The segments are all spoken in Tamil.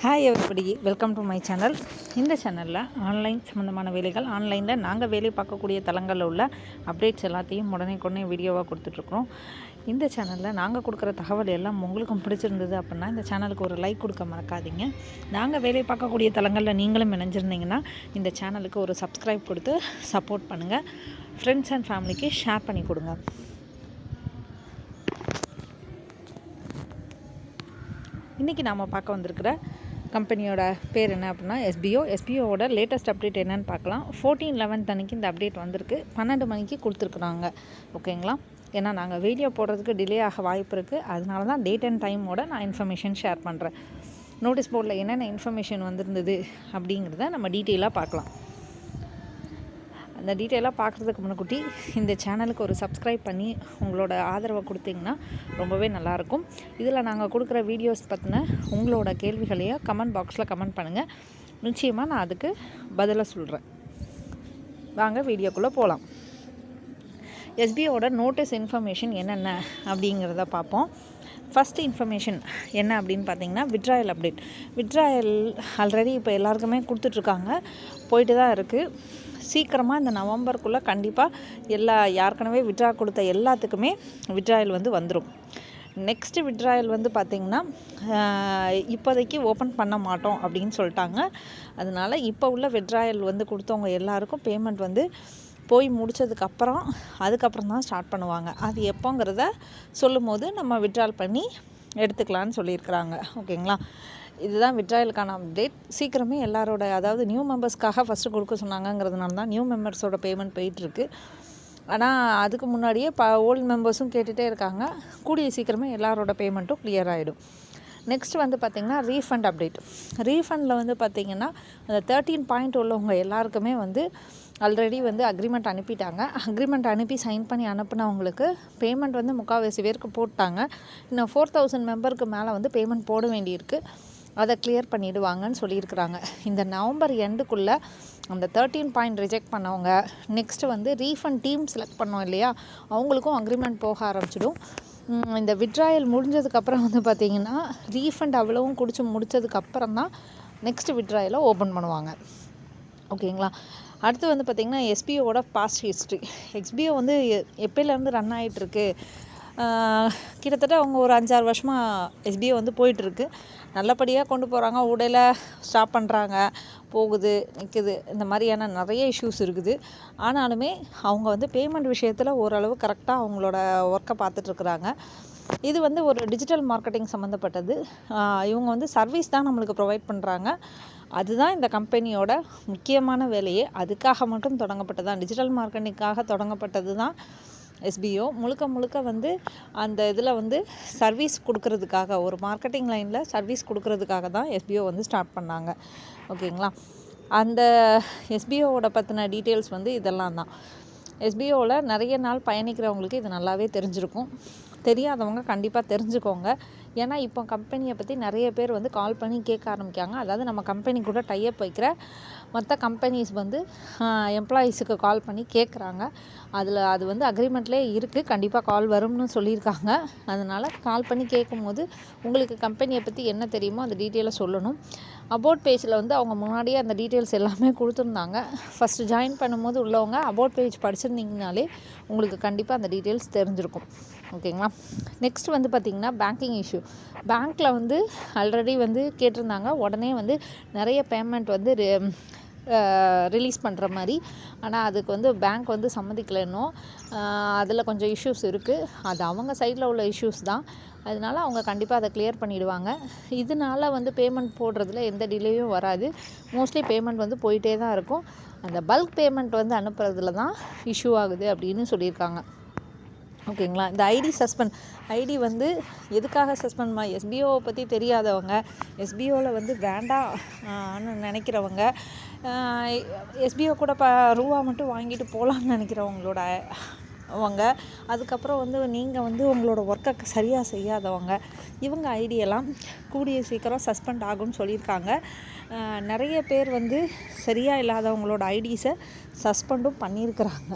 Hi everybody, welcome to my channel. இந்த சேனலில் ஆன்லைன் சம்மந்தமான வேலைகள், ஆன்லைனில் நாங்கள் வேலை பார்க்கக்கூடிய தளங்களில் உள்ள அப்டேட்ஸ் எல்லாத்தையும் உடனே வீடியோவாக கொடுத்துட்ருக்குறோம். இந்த சேனலில் நாங்கள் கொடுக்குற தகவல் எல்லாம் உங்களுக்கும் பிடிச்சிருந்தது அப்படின்னா இந்த சேனலுக்கு ஒரு லைக் கொடுக்க மறக்காதீங்க. நாங்கள் வேலை பார்க்கக்கூடிய தளங்களில் நீங்களும் இணைஞ்சிருந்தீங்கன்னா இந்த சேனலுக்கு ஒரு சப்ஸ்கிரைப் கொடுத்து சப்போர்ட் பண்ணுங்கள். ஃப்ரெண்ட்ஸ் அண்ட் ஃபேமிலிக்கு ஷேர் பண்ணி கொடுங்க. இன்றைக்கி நாம் பார்க்க வந்திருக்கிற கம்பெனியோட பேர் என்ன அப்படின்னா எஸ்பிஓவோட லேட்டஸ்ட் அப்டேட் என்னென்னு பார்க்கலாம். 14/11 அன்றைக்கி இந்த அப்டேட் வந்திருக்கு. 12 மணிக்கு கொடுத்துருக்குறாங்க. ஓகேங்களா? ஏன்னா நாங்கள் வீடியோ போடுறதுக்கு டிலே ஆக வாய்ப்பு இருக்குது. அதனால தான் டேட் அண்ட் டைமோட நான் இன்ஃபர்மேஷன் ஷேர் பண்ணுறேன். நோட்டீஸ் போர்டில் என்னென்ன இன்ஃபர்மேஷன் வந்திருந்தது அப்படிங்கிறத நம்ம டீட்டெயிலாக பார்க்கலாம். அந்த டீட்டெயிலாக பார்க்குறதுக்கு முன்னக்கூட்டி இந்த சேனலுக்கு ஒரு சப்ஸ்கிரைப் பண்ணி உங்களோட ஆதரவை கொடுத்தீங்கன்னா ரொம்பவே நல்லாயிருக்கும். இதில் நாங்கள் கொடுக்குற வீடியோஸ் பற்றின உங்களோட கேள்விகளையும் கமெண்ட் பாக்ஸில் கமெண்ட் பண்ணுங்கள். நிச்சயமாக நான் அதுக்கு பதிலாக சொல்கிறேன். வாங்க வீடியோக்குள்ளே போகலாம். எஸ்பிஓட நோட்டீஸ் இன்ஃபர்மேஷன் என்னென்ன அப்படிங்கிறத பார்ப்போம். ஃபஸ்ட்டு இன்ஃபர்மேஷன் என்ன அப்படின்னு பார்த்தீங்கன்னா வித்ட்ராயல் அப்டேட். வித்ட்ராயல் ஆல்ரெடி இப்போ எல்லாருக்குமே கொடுத்துட்ருக்காங்க, போயிட்டு தான் இருக்குது. சீக்கிரமாக இந்த நவம்பருக்குள்ளே கண்டிப்பாக யாருக்கனவே வித்ட்ரா கொடுத்த எல்லாத்துக்குமே வித்ட்ராயல் வந்துடும். நெக்ஸ்ட்டு வித்ட்ராயல் பார்த்திங்கன்னா இப்போதைக்கு ஓப்பன் பண்ண மாட்டோம் அப்படின்னு சொல்லிட்டாங்க. அதனால் இப்போ உள்ள வித்ட்ராயல் கொடுத்தவங்க எல்லாருக்கும் பேமெண்ட் போய் முடித்ததுக்கப்புறம் அதுக்கப்புறம் தான் ஸ்டார்ட் பண்ணுவாங்க. அது எப்போங்கிறத சொல்லும் போது நம்ம வித்ட்ரால் பண்ணி எடுத்துக்கலான்னு சொல்லியிருக்கிறாங்க. ஓகேங்களா? இதுதான் வித்ட்ராயலுக்கான அப்டேட். சீக்கிரமே எல்லாரோட, அதாவது நியூ மெம்பர்ஸ்க்காக ஃபஸ்ட்டு கொடுக்க சொன்னாங்கங்கிறதுனால தான் நியூ மெம்பர்ஸோட பேமெண்ட் போயிட்டுருக்கு. ஆனால் அதுக்கு முன்னாடியே ஓல்டு மெம்பர்ஸும் கேட்டுகிட்டே இருக்காங்க. கூடிய சீக்கிரமே எல்லாரோட பேமெண்ட்டும் கிளியர் ஆகிடும். நெக்ஸ்ட் பார்த்திங்கன்னா ரீஃபண்ட் அப்டேட். ரீஃபண்டில் பார்த்திங்கன்னா அந்த 13 பாயிண்ட் உள்ளவங்க எல்லாருக்குமே ஆல்ரெடி அக்ரிமெண்ட் அனுப்பிட்டாங்க. அக்ரிமெண்ட் அனுப்பி சைன் பண்ணி அனுப்புனவங்களுக்கு பேமெண்ட் முக்கால்வாசி பேருக்கு போட்டாங்க. இன்னும் 4000 மெம்பருக்கு மேலே பேமெண்ட் போட வேண்டியிருக்கு. அதை கிளியர் பண்ணிவிடுவாங்கன்னு சொல்லியிருக்கிறாங்க. இந்த நவம்பர் எண்டுக்குள்ளே அந்த 13 பாயிண்ட் ரிஜெக்ட் பண்ணவங்க நெக்ஸ்ட்டு ரீஃபண்ட் டீம் செலக்ட் பண்ணோம் இல்லையா, அவங்களுக்கும் அக்ரிமெண்ட் போக ஆரம்பிச்சிடும். இந்த வித்ட்ராயல் முடிஞ்சதுக்கப்புறம் பார்த்திங்கன்னா ரீஃபண்ட் அவ்வளவும் முடிச்சதுக்கப்புறம் தான் நெக்ஸ்ட் வித்ட்ராயலை ஓப்பன் பண்ணுவாங்க. ஓகேங்களா? அடுத்து பார்த்திங்கன்னா எஸ்பிஓட பாஸ்ட் ஹிஸ்ட்ரி. எஸ்பிஓ எப்போலேருந்து ரன் ஆகிட்டுருக்கு, கிட்டத்தட்ட அவங்க ஒரு 5-6 வருஷமாக எஸ்பிஓ போயிட்டுருக்கு. நல்லபடியாக கொண்டு போகிறாங்க. உடையில் ஸ்டாப் பண்ணுறாங்க, போகுது, நிற்குது, இந்த மாதிரியான நிறைய இஷ்யூஸ் இருக்குது. ஆனாலுமே அவங்க பேமெண்ட் விஷயத்தில் ஓரளவு கரெக்டாக அவங்களோட ஒர்க்கை பார்த்துட்ருக்குறாங்க. இது ஒரு டிஜிட்டல் மார்க்கெட்டிங் சம்மந்தப்பட்டது. இவங்க சர்வீஸ் தான் நம்மளுக்கு ப்ரொவைட் பண்ணுறாங்க. அதுதான் இந்த கம்பெனியோட முக்கியமான வேலையே. அதுக்காக மட்டும் தொடங்கப்பட்டது தான், டிஜிட்டல் மார்க்கெட்டிங்காக தொடங்கப்பட்டது தான் எஸ்பிஓ. முழுக்க அந்த இதில் சர்வீஸ் கொடுக்கறதுக்காக, ஒரு மார்க்கெட்டிங் லைனில் சர்வீஸ் கொடுக்கறதுக்காக தான் எஸ்பிஓ ஸ்டார்ட் பண்ணாங்க. ஓகேங்களா? அந்த எஸ்பிஓவோட பற்றின டீட்டெயில்ஸ் இதெல்லாம் தான். எஸ்பிஓவில் நிறைய நாள் பயணிக்கிறவங்களுக்கு இது நல்லாவே தெரிஞ்சிருக்கும். தெரியாதவங்க கண்டிப்பாக தெரிஞ்சுக்கோங்க. ஏன்னா இப்போ கம்பெனியை பற்றி நிறைய பேர் கால் பண்ணி கேட்க ஆரம்பிக்காங்க. அதாவது நம்ம கம்பெனி கூட டைப் வைக்கிற மற்ற கம்பெனிஸ் எம்ப்ளாயீஸுக்கு கால் பண்ணி கேட்குறாங்க. அது அக்ரிமெண்ட்லேயே இருக்குது, கண்டிப்பாக கால் வரும்னு சொல்லியிருக்காங்க. அதனால் கால் பண்ணி கேட்கும்போது உங்களுக்கு கம்பெனியை பற்றி என்ன தெரியுமோ அந்த டீட்டெயிலை சொல்லணும். அபவுட் பேஜில் அவங்க முன்னாடியே அந்த டீட்டெயில்ஸ் எல்லாமே கொடுத்துருந்தாங்க. ஃபஸ்ட்டு ஜாயின் பண்ணும்போது உள்ளவங்க அபவுட் பேஜ் படிச்சிருந்தீங்கனாலே உங்களுக்கு கண்டிப்பாக அந்த டீட்டெயில்ஸ் தெரிஞ்சிருக்கும். ஓகேங்களா? நெக்ஸ்ட் பார்த்திங்கன்னா பேங்கிங் இஷ்யூ. பேங்க்கில் ஆல்ரெடி கேட்டிருந்தாங்க. உடனே நிறைய பேமெண்ட் ரிலீஸ் பண்ணுற மாதிரி. ஆனால் அதுக்கு பேங்க் சம்மதிக்கலை இன்னும். அதில் கொஞ்சம் இஷ்யூஸ் இருக்குது. அது அவங்க சைடில் உள்ள இஷ்யூஸ் தான். அதனால அவங்க கண்டிப்பாக அதை கிளியர் பண்ணிவிடுவாங்க. இதனால பேமெண்ட் போடுறதுல எந்த டிலேயும் வராது. மோஸ்ட்லி பேமெண்ட் போயிட்டே தான் இருக்கும். அந்த பல்க் பேமெண்ட் அனுப்புறதுல தான் இஷ்யூ ஆகுது அப்படின்னு சொல்லியிருக்காங்க. ஓகேங்களா? இந்த ஐடி எதுக்காக சஸ்பெண்ட் எஸ்பிஓவை பற்றி தெரியாதவங்க, எஸ்பிஓவில் வேண்டாம்னு நினைக்கிறவங்க, எஸ்பிஓ கூட ரூபா மட்டும் வாங்கிட்டு போகலான்னு நினைக்கிறவங்களோட அதுக்கப்புறம் நீங்கள் உங்களோட ஒர்க்கை சரியாக செய்யாதவங்க, இவங்க ஐடியெல்லாம் கூடிய சீக்கிரம் சஸ்பெண்ட் ஆகும்னு சொல்லியிருக்காங்க. நிறைய பேர் சரியாக இல்லாதவங்களோட ஐடிஸை சஸ்பெண்டும் பண்ணியிருக்கிறாங்க.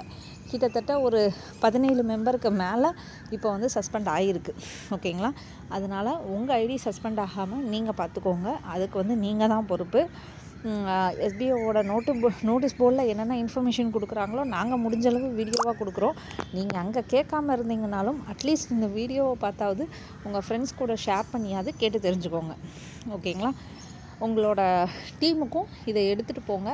கிட்டத்தட்ட ஒரு 17 மெம்பருக்கு மேலே இப்போ வந்து சஸ்பெண்ட் ஆகிருக்கு. ஓகேங்களா? அதனால் உங்கள் ஐடி சஸ்பெண்ட் ஆகாமல் நீங்கள் பார்த்துக்கோங்க. அதுக்கு வந்து நீங்கள் தான் பொறுப்பு. எஸ்பிஓவோட நோட்டீஸ் போர்டில் என்னென்ன இன்ஃபர்மேஷன் கொடுக்குறாங்களோ நாங்கள் முடிஞ்சளவு வீடியோவாக கொடுக்குறோம். நீங்கள் அங்கே கேட்காம இருந்தீங்கனாலும் அட்லீஸ்ட் இந்த வீடியோவை பார்த்தாவது உங்கள் ஃப்ரெண்ட்ஸ் கூட ஷேர் பண்ணியாவது கேட்டு தெரிஞ்சுக்கோங்க. ஓகேங்களா? உங்களோட டீமுக்கும் இதை எடுத்துகிட்டு போங்க.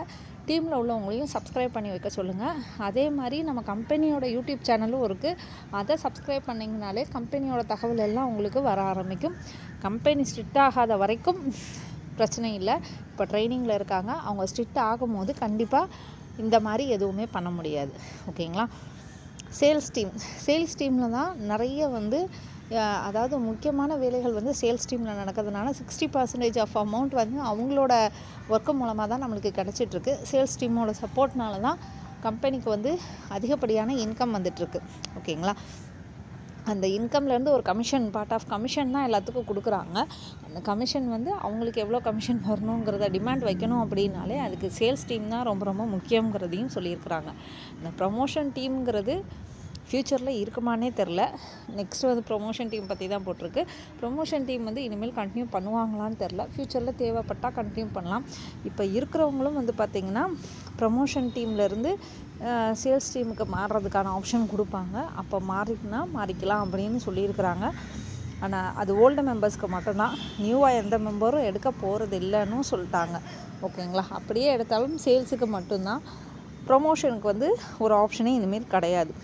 டீமில் உள்ளவங்களையும் சப்ஸ்கிரைப் பண்ணி வைக்க சொல்லுங்கள். அதே மாதிரி நம்ம கம்பெனியோட யூடியூப் சேனலும் இருக்குது. அதை சப்ஸ்கிரைப் பண்ணிங்கனாலே கம்பெனியோட தகவல் எல்லாம் உங்களுக்கு வர ஆரம்பிக்கும். கம்பெனி ஸ்ட்ரிக்ட் ஆகாத வரைக்கும் பிரச்சனை இல்லை. இப்போ ட்ரைனிங்கில் இருக்காங்க. அவங்க ஸ்ட்ரிக்ட் ஆகும்போது கண்டிப்பாக இந்த மாதிரி எதுவுமே பண்ண முடியாது. ஓகேங்களா? சேல்ஸ் டீமில் தான் நிறைய வந்து அதாவது முக்கியமான வேலைகள் வந்து சேல்ஸ் டீமில் நடக்கிறதுனால 60% ஆஃப் அமௌண்ட் வந்து அவங்களோட ஒர்க்கு மூலமாக தான் நம்மளுக்கு கிடச்சிட்ருக்கு. சேல்ஸ் டீமோட சப்போர்ட்னால தான் கம்பெனிக்கு வந்து அதிகப்படியான இன்கம் வந்துட்டுருக்கு. ஓகேங்களா? அந்த இன்கம்லேருந்து ஒரு கமிஷன், பார்ட் ஆஃப் கமிஷன் தான் எல்லாத்துக்கும் கொடுக்குறாங்க. அந்த கமிஷன் வந்து அவங்களுக்கு எவ்வளோ கமிஷன் வரணுங்கிறத டிமாண்ட் வைக்கணும் அப்படின்னாலே அதுக்கு சேல்ஸ் டீம் தான் ரொம்ப ரொம்ப முக்கியங்கிறதையும் சொல்லியிருக்கிறாங்க. இந்த ப்ரமோஷன் டீம்ங்கிறது ஃப்யூச்சரில் இருக்குமானே தெரில. நெக்ஸ்ட்டு வந்து ப்ரொமோஷன் டீம் பற்றி தான் போட்டிருக்கு. ப்ரொமோஷன் டீம் வந்து இனிமேல் கண்டினியூ பண்ணுவாங்களான்னு தெரில. ஃப்யூச்சரில் தேவைப்பட்டால் கண்டினியூ பண்ணலாம். இப்போ இருக்கிறவங்களும் வந்து பார்த்திங்கன்னா ப்ரமோஷன் டீம்லேருந்து சேல்ஸ் டீமுக்கு மாறுறதுக்கான ஆப்ஷன் கொடுப்பாங்க. அப்போ மாறிக்கலாம் அப்படின்னு சொல்லியிருக்கிறாங்க. ஆனால் அது ஓல்டு மெம்பர்ஸ்க்கு மட்டும்தான். நியூவாக எந்த மெம்பரும் எடுக்க போகிறது இல்லைன்னு சொல்லிட்டாங்க. ஓகேங்களா? அப்படியே எடுத்தாலும் சேல்ஸுக்கு மட்டும்தான். ப்ரொமோஷனுக்கு வந்து ஒரு ஆப்ஷனே இனிமேல் கிடையாது.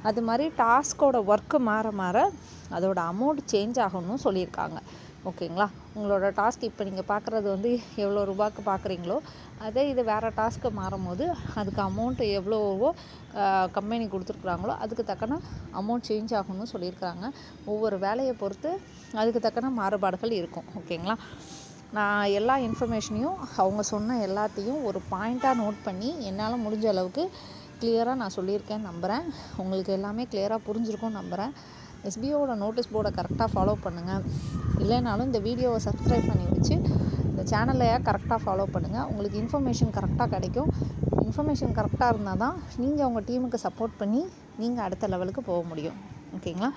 அது மாதிரி டாஸ்கோட ஒர்க்கு மாற அதோட அமௌண்ட் சேஞ்ச் ஆகணும்னு சொல்லியிருக்காங்க. ஓகேங்களா? உங்களோட டாஸ்க் இப்போ நீங்கள் பார்க்குறது வந்து எவ்வளோ ரூபாய்க்கு பார்க்குறீங்களோ அதே இது வேறு டாஸ்க்கு மாறும்போது அதுக்கு அமௌண்ட்டு எவ்வளோவோ கம்பெனி கொடுத்துருக்குறாங்களோ அதுக்கு தக்கன அமௌண்ட் சேஞ்ச் ஆகணும்னு சொல்லியிருக்காங்க. ஒவ்வொரு வேலையை பொறுத்து அதுக்கு தக்கன மாறுபாடுகள் இருக்கும். ஓகேங்களா? நான் எல்லா இன்ஃபர்மேஷனையும் அவங்க சொன்ன எல்லாத்தையும் ஒரு பாயிண்ட்டாக நோட் பண்ணி என்னால் முடிஞ்ச அளவுக்கு கிளியராக நான் சொல்லியிருக்கேன் நம்புகிறேன். உங்களுக்கு எல்லாமே கிளியராக புரிஞ்சிருக்கும் நம்புகிறேன். எஸ்பிஓட நோட்டீஸ் போர்டை கரெக்டாக ஃபாலோ பண்ணுங்கள். இல்லைனாலும் இந்த வீடியோவை சப்ஸ்கிரைப் பண்ணி வச்சு இந்த சேனலை கரெக்டாக ஃபாலோ பண்ணுங்கள். உங்களுக்கு இன்ஃபர்மேஷன் கரெக்டாக கிடைக்கும். இன்ஃபர்மேஷன் கரெக்டாக இருந்தால் தான் நீங்கள் உங்கள் டீமுக்கு சப்போர்ட் பண்ணி நீங்கள் அடுத்த லெவலுக்கு போக முடியும். ஓகேங்களா?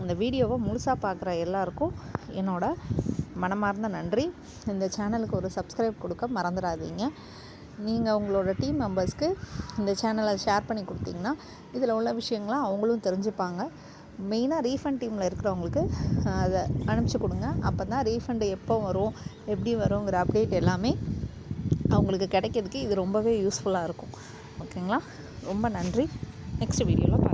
இந்த வீடியோவை முழுசாக பார்க்குற எல்லாருக்கும் என்னோட மனமார்ந்த நன்றி. இந்த சேனலுக்கு ஒரு சப்ஸ்கிரைப் கொடுக்க மறந்துடாதீங்க. நீங்கள் உங்களோட டீம் மெம்பர்ஸ்க்கு இந்த சேனலை ஷேர் பண்ணி கொடுத்தீங்கன்னா இதில் உள்ள விஷயங்கள்லாம் அவங்களும் தெரிஞ்சுப்பாங்க. மெயினாக ரீஃபண்ட் டீமில் இருக்கிறவங்களுக்கு அதை அனுப்பிச்சி கொடுங்க. அப்போ தான் ரீஃபண்டு எப்போ வரும், எப்படி வருங்கிற அப்டேட் எல்லாமே அவங்களுக்கு கிடைக்கிறதுக்கு இது ரொம்பவே யூஸ்ஃபுல்லாக இருக்கும். ஓகேங்களா? ரொம்ப நன்றி. நெக்ஸ்ட் வீடியோவில்